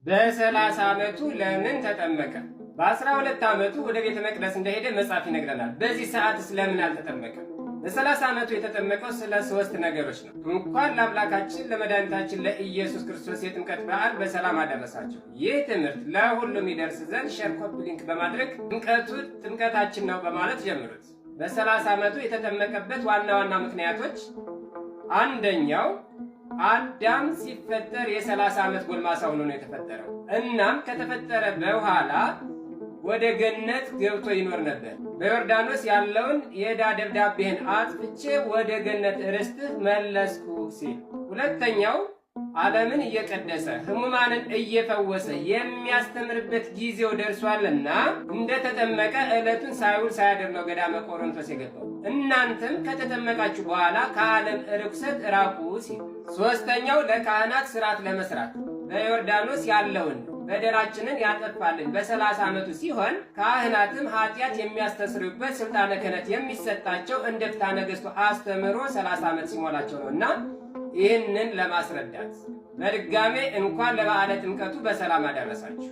በ30 ዓመቱ ለምን ተጠመቀ? በ12 ዓመቱ ወደ ቤተ መቅደስ እንደሄደ መጽሐፍ ይነግረናል። በዚህ ሰዓት ስለምን አልተጠመቀም? በ30 ዓመቱ የተጠመቀው ስለ 3 ነገሮች ነው። እንኳን ለአምላካችን ለመድኃኒታችን ለኢየሱስ ክርስቶስ የጥምቀት በዓል በሰላም አደረሳቸው። ይህ ትምህርት ለሁሉም ይደርስ ዘንድ ሼር፣ ኮፒ ሊንክ በማድረግ ጥምቀቱ ጥምቀታችን ነው በማለት ጀምሩት። በ30 ዓመቱ የተጠመቀበት ዋና ዋና ምክንያቶች፣ አንደኛው አዳም ሲፈጠር የ30 ዓመት ጎልማሳ ሆኖ ነው የተፈጠረው። እናም ከተፈጠረ በኋላ ወደ ገነት ገብቶ ይኖር ነበር። በዮርዳኖስ ያለውን የዕዳ ደብዳቤህን አጥፍቼ ወደ ገነት ርስትህ መለስኩ ሲል። ሁለተኛው ዓለምን እየቀደሰ ሕሙማንን እየፈወሰ የሚያስተምርበት ጊዜው ደርሷልና እንደተጠመቀ ዕለቱን ሳይውል ሳያድር ነው ገዳመ ቆሮንቶስ የገባው። እናንተም ከተጠመቃችሁ በኋላ ከዓለም ርኩሰት ራቁ ሲል። ሦስተኛው ለካህናት ሥርዓት ለመስራት በዮርዳኖስ ያለውን በደላችንን ያጠፋልን በ30 ዓመቱ ሲሆን ካህናትም ኃጢአት የሚያስተስሩበት ስልጣነ ክህነት የሚሰጣቸው እንደ ፍትሐ ነገሥቱ አስተምሮ 30 ዓመት ሲሞላቸው ነው። እና ይህንን ለማስረዳት በድጋሜ እንኳን ለበዓለ ጥምቀቱ በሰላም አደረሳችሁ።